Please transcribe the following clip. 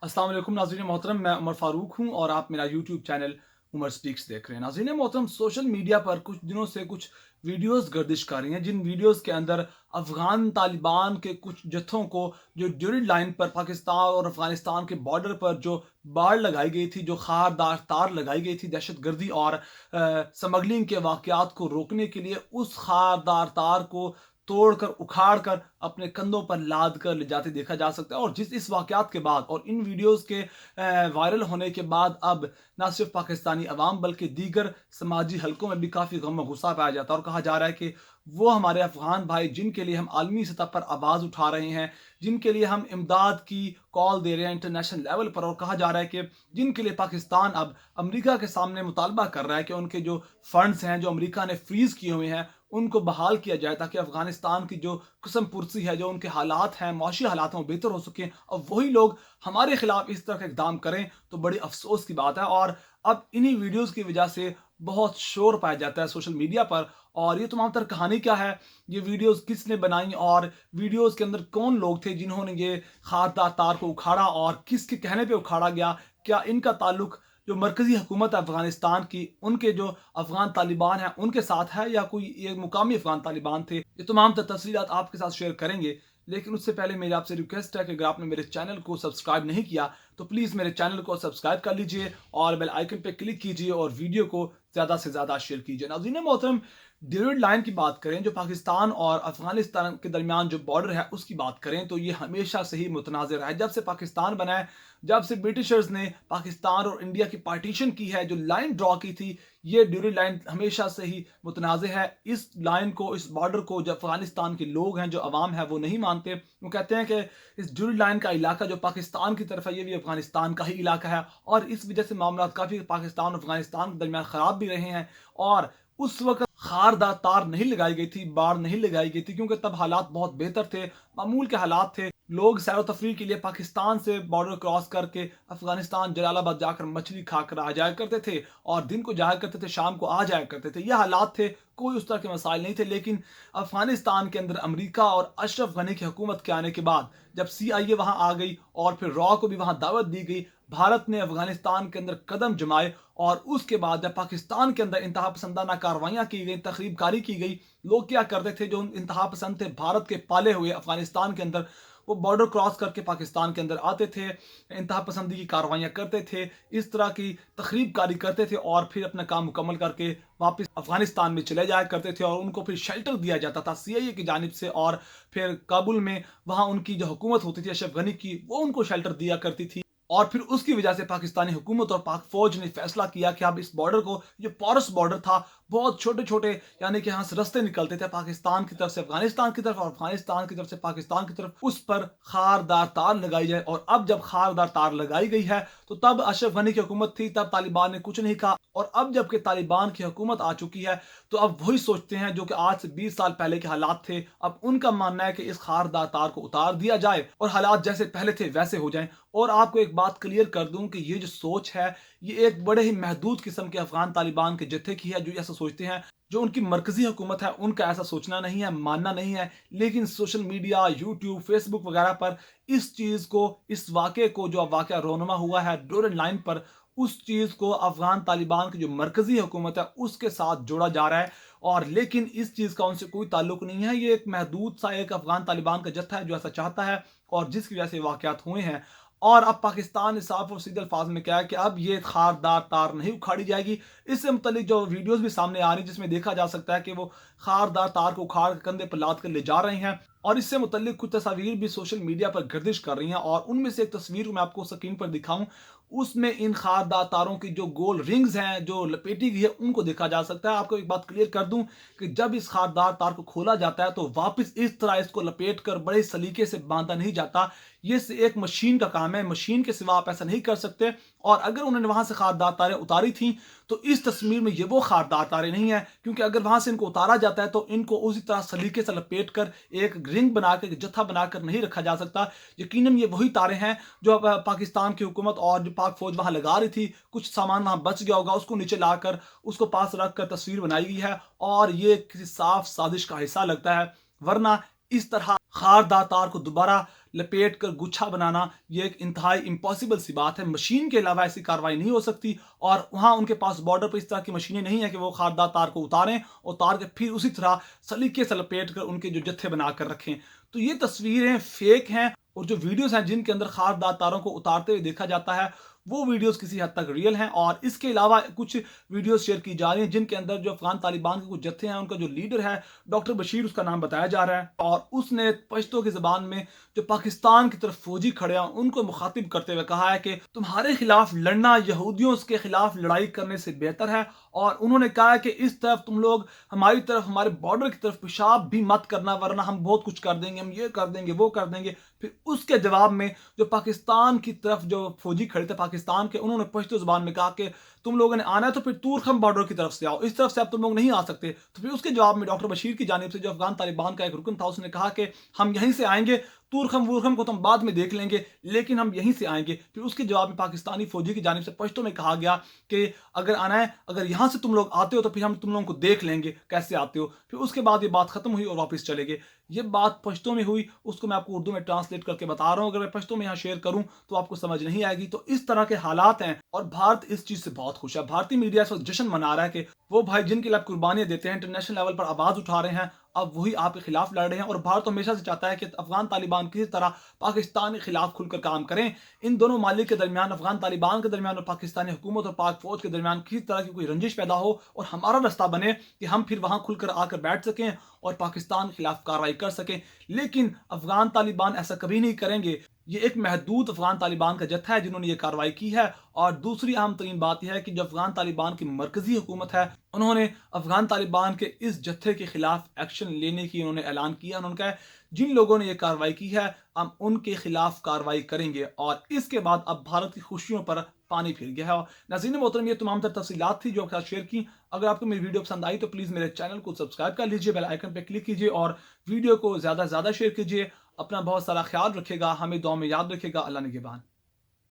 अस्सलाम वालेकुम नाज़रीन मोहतरम, मैं उमर फ़ारूक हूँ और आप मेरा यूट्यूब चैनल उमर स्पीक्स देख रहे हैं। नाज़रीन मोहतरम, सोशल मीडिया पर कुछ दिनों से कुछ वीडियोस गर्दिश कर रही हैं, जिन वीडियोस के अंदर अफ़गान तालिबान के कुछ जत्थों को जो ड्यूरिंग लाइन पर पाकिस्तान और अफ़गानिस्तान के बॉर्डर पर जो बाड़ लगाई गई थी, जो खारदार तार लगाई गई थी दहशतगर्दी और स्मगलिंग के वाक़यात को रोकने के लिए, उस खारदार तार को तोड़कर उखाड़ कर अपने कंधों पर लाद कर ले जाते देखा जा सकता है। और इस वाक़यात के बाद और इन वीडियोस के वायरल होने के बाद अब ना सिर्फ पाकिस्तानी अवाम बल्कि दीगर समाजी हलकों में भी काफ़ी गम और गुस्सा पाया जाता है, और कहा जा रहा है कि वो हमारे अफ़गान भाई जिनके लिए हम आलमी सतह पर आवाज़ उठा रहे हैं, जिनके लिए हम इमदाद की कॉल दे रहे हैं इंटरनेशनल लेवल पर, और कहा जा रहा है कि जिनके लिए पाकिस्तान अब अमेरिका के सामने मुतालबा कर रहा है कि उनके जो फंड्स हैं जो अमेरिका ने फ्रीज़ किए हुए हैं उनको बहाल किया जाए, ताकि अफ़गानिस्तान की जो कसम पुरसी है, जो उनके हालात हैं, माशी हालात हैं, वो बेहतर हो सकें। अब वही लोग हमारे खिलाफ इस तरह का इकदाम करें तो बड़ी अफसोस की बात है। और अब इन्हीं वीडियोस की वजह से बहुत शोर पाया जाता है सोशल मीडिया पर। और ये तमाम तर कहानी क्या है, ये वीडियोस किसने बनाई और वीडियोस के अंदर कौन लोग थे जिन्होंने ये खारदार तार को उखाड़ा और किसके कहने पे उखाड़ा गया, क्या इनका ताल्लुक जो मरकज़ी हुकूमत है अफ़गानिस्तान की, उनके जो अफ़गान तालिबान हैं उनके साथ है, या कोई ये मुकामी अफ़गान तालिबान थे, ये तमाम तफसीलात आपके साथ शेयर करेंगे। लेकिन उससे पहले मेरी आपसे रिक्वेस्ट है कि अगर आपने मेरे चैनल को सब्सक्राइब नहीं किया तो प्लीज़ मेरे चैनल को सब्सक्राइब कर लीजिए और बेल आइकन पे क्लिक कीजिए और वीडियो को ज़्यादा से ज़्यादा शेयर कीजिए। नाज़रीन मोहतरम, ड्यूरिंग लाइन की बात करें, जो पाकिस्तान और अफ़गानिस्तान के दरमियान जो बॉर्डर है उसकी बात करें, तो ये हमेशा से ही मुतनाज़ रहा है। जब से पाकिस्तान बना है, जब से ब्रिटिशर्स ने पाकिस्तान और इंडिया की पार्टीशन की है, जो लाइन ड्रॉ की थी, ये ड्यूरिंग लाइन हमेशा से ही मुतनाज़ है। इस लाइन को, इस बॉर्डर को जो अफ़गानिस्तान के लोग हैं, जो अवाम है, वो नहीं मानते। वो कहते हैं कि इस ड्यूरिंग लाइन का इलाका जो पाकिस्तान की तरफ है, ये भी अफ़गानिस्तान का ही इलाका है, और इस वजह से मामला काफ़ी पाकिस्तान और अफ़गानिस्तान के दरमियान ख़राब भी रहे हैं। और उस वक़्त खारदार तार नहीं लगाई गई थी, बाड़ नहीं लगाई गई थी, क्योंकि तब हालात बहुत बेहतर थे, मामूल के हालात थे। लोग सैर तफरीह के लिए पाकिस्तान से बॉर्डर क्रॉस करके अफ़गानिस्तान जलालाबाद जाकर मछली खाकर आ जाया करते थे, और दिन को जाया करते थे, शाम को आ जाया करते थे। ये हालात थे, कोई उस तरह के मसाइल नहीं थे। लेकिन अफ़गानिस्तान के अंदर अमेरिका और अशरफ गनी की हुकूमत के आने के बाद, जब CIA वहाँ आ गई और फिर रॉ को भी वहाँ दावत दी गई, भारत ने अफ़गानिस्तान के अंदर कदम जमाए, और उसके बाद जब पाकिस्तान के अंदर इंतहा पसंदाना कार्रवाइयाँ की गई, तखरीबकारी की गई, लोग क्या करते थे, जो इंतहा पसंद थे भारत के पाले हुए अफ़गानिस्तान के अंदर, वो बॉर्डर क्रॉस करके पाकिस्तान के अंदर आते थे, इंतहा पसंदी की कार्रवाइयाँ करते थे, इस तरह की तखरीबकारी करते थे, और फिर अपना काम मुकम्मल करके वापस अफ़गानिस्तान में चले जाया करते थे। और उनको फिर शेल्टर दिया जाता था CIA की जानिब से, और फिर काबुल में वहाँ उनकी जो हुकूमत होती थी अशरफ गनी की, वो उनको शेल्टर दिया करती थी। और फिर उसकी वजह से पाकिस्तानी हुकूमत और पाक फौज ने फैसला किया कि अब इस बॉर्डर को, जो पोरस बॉर्डर था, बहुत छोटे छोटे यानी कि यहाँ से रास्ते निकलते थे पाकिस्तान की तरफ से अफगानिस्तान की तरफ और अफगानिस्तान की तरफ से पाकिस्तान की तरफ, उस पर खारदार तार लगाई जाए। और अब जब खारदार तार लगाई गई है, तो तब अशरफ गनी की हुकूमत थी, तब तालिबान ने कुछ नहीं कहा। और अब जबकि तालिबान की हुकूमत आ चुकी है, तो अब वही सोचते हैं जो कि आज से 20 साल पहले के हालात थे। अब उनका मानना है कि इस खारदार तार को उतार दिया जाए और हालात जैसे पहले थे वैसे हो जाएं। और आपको एक बात क्लियर कर दूं कि ये जो सोच है, ये एक बड़े ही महदूद किस्म के अफगान तालिबान के जत्थे की है, जो ऐसा सोचते हैं। जो उनकी मरकजी हुकूमत है, उनका ऐसा सोचना नहीं है, मानना नहीं है। लेकिन सोशल मीडिया, यूट्यूब, फेसबुक वगैरह पर इस चीज़ को, इस वाक़े को, जो वाक़या रोनुमा हुआ है ड्यूरिंग लाइन पर, उस चीज़ को अफगान तालिबान की जो मरकजी हुकूमत है उसके साथ जोड़ा जा रहा है। और लेकिन इस चीज़ का उनसे कोई ताल्लुक नहीं है। ये एक महदूद सा एक अफगान तालिबान का जत्था है जो ऐसा चाहता है, और जिसकी वजह से वाक़यात हुए हैं। और अब पाकिस्तान ने साफ और सीधे अल्फाज में कहा है कि अब ये खारदार तार नहीं उखाड़ी जाएगी। इससे मुतल्लिक जो वीडियोस भी सामने आ रही है, जिसमें देखा जा सकता है कि वो खारदार तार को उखाड़ के कंधे पर लाद कर ले जा रहे हैं। और इससे मुतल्लिक कुछ तस्वीर भी सोशल मीडिया पर गर्दिश कर रही हैं, और उनमें से एक तस्वीर मैं आपको स्क्रीन पर दिखाऊं, उसमें इन खारदार तारों की जो गोल रिंग्स हैं जो लपेटी गई है, उनको देखा जा सकता है। आपको एक बात क्लियर कर दूं कि जब इस खारदार तार को खोला जाता है, तो वापस इस तरह इसको लपेट कर बड़े सलीके से बांधा नहीं जाता। ये एक मशीन का काम है, मशीन के सिवा आप ऐसा नहीं कर सकते। और अगर उन्होंने वहां से खारदार तारें उतारी थी, तो इस तस्वीर में ये वो खारदार तारें नहीं है, क्योंकि अगर वहां से इनको उतारा जाता है तो इनको उसी तरह सलीके से लपेट कर एक रिंग बनाकर, जत्था बनाकर नहीं रखा जा सकता। यकीनन ये वही तारें हैं जो अब पाकिस्तान की हुकूमत और जो पाक फौज वहां लगा रही थी। कुछ सामान वहां बच गया होगा, उसको नीचे लाकर उसको पास रख कर तस्वीर बनाई गई है, और ये किसी साफ साजिश का हिस्सा लगता है। वरना इस तरह खारदार तार को दोबारा लपेट कर गुच्छा बनाना ये एक इंतहाई इम्पॉसिबल सी बात है। मशीन के अलावा ऐसी कार्रवाई नहीं हो सकती और वहाँ उनके पास बॉर्डर पर इस तरह की मशीनें नहीं है कि वो खारदार तार को उतारें, उतार के फिर उसी तरह सलीके से लपेट कर उनके जो जत्थे बनाकर रखें। तो ये तस्वीरें फेक हैं और जो वीडियोस हैं जिनके अंदर खारदार तारों को उतारते हुए देखा जाता है वो वीडियोस किसी हद तक रियल हैं। और इसके अलावा कुछ वीडियोस शेयर की जा रही हैं जिनके अंदर जो अफगान तालिबान के कुछ जत्थे हैं उनका जो लीडर है डॉक्टर बशीर, उसका नाम बताया जा रहा है, और उसने पश्तो की ज़बान में जो पाकिस्तान की तरफ फौजी खड़े हैं उनको मुखातिब करते हुए कहा है कि तुम्हारे खिलाफ लड़ना यहूदियों के खिलाफ लड़ाई करने से बेहतर है। और उन्होंने कहा है कि इस तरफ तुम लोग हमारी तरफ, हमारे बॉर्डर की तरफ पेशाब भी मत करना वरना हम बहुत कुछ कर देंगे, हम ये कर देंगे, वो कर देंगे। फिर उसके जवाब में जो पाकिस्तान की तरफ जो फौजी खड़े थे पाकिस्तान के, उन्होंने पश्तो ज़बान में कहा कि तुम लोगों ने आना है तो फिर तूरखम बॉर्डर की तरफ से आओ, इस तरफ से अब तुम लोग नहीं आ सकते। तो फिर उसके जवाब में डॉक्टर बशीर की जानिब से जो अफगान तालिबान का एक रुकन था उसने कहा कि हम यहीं से आएंगे, तूरखम वूरखम को तो हम बाद में देख लेंगे लेकिन हम यहीं से आएंगे। फिर उसके जवाब में पाकिस्तानी फौजी की जानिब से पश्तो में कहा गया कि अगर आना है, अगर यहाँ से तुम लोग आते हो तो फिर हम तुम लोगों को देख लेंगे कैसे आते हो। फिर उसके बाद ये बात खत्म हुई और वापस चले गए। ये बात पश्तो में हुई, उसको मैं आपको उर्दू में ट्रांसलेट करके बता रहा हूँ, अगर मैं पश्तो में यहाँ शेयर करूँ तो आपको समझ नहीं आएगी। तो इस तरह के हालात हैं और भारत इस चीज़ से बहुत खुश है। भारतीय मीडिया इस वक्त जश्न मना रहा है कि वो भाई जिनके लिए आप कुर्बानियां देते हैं, इंटरनेशनल लेवल पर आवाज़ उठा रहे हैं, अब वही आपके खिलाफ लड़ रहे हैं। और भारत हमेशा से चाहता है कि अफगान तालिबान किसी तरह पाकिस्तान के खिलाफ खुलकर काम करें। इन दोनों मालिक के दरमियान, अफगान तालिबान के दरमियान और पाकिस्तानी हुकूमत और पाक फौज के दरमियान किसी तरह की कोई रंजिश पैदा हो और हमारा रास्ता बने कि हम फिर वहां खुलकर आकर बैठ सकें और पाकिस्तान के खिलाफ कार्रवाई कर सकें। लेकिन अफगान तालिबान ऐसा कभी नहीं करेंगे। ये एक महदूद अफगान तालिबान का जत्था है जिन्होंने ये कार्रवाई की है। और दूसरी अहम तरीन बात यह है कि जो अफगान तालिबान की मरकजी हुकूमत है उन्होंने अफगान तालिबान के इस जत्थे के खिलाफ एक्शन लेने की उन्होंने ऐलान किया। उन्होंने कहा जिन लोगों ने ये कार्रवाई की है हम उनके खिलाफ कार्रवाई करेंगे। और इसके बाद अब भारत की खुशियों पर पानी फिर गया है। नाज़रीन मोहतरम, ये तमाम तफसीलात थी जो आपके साथ शेयर की। अगर आपको मेरी वीडियो पसंद आई तो प्लीज़ मेरे चैनल को सब्सक्राइब कर लीजिए, बेल आइकन पर क्लिक कीजिए और वीडियो को ज़्यादा से ज़्यादा शेयर कीजिए। अपना बहुत सारा ख्याल रखिएगा, हमें दुआ में याद रखिएगा। अल्लाह निगहबान।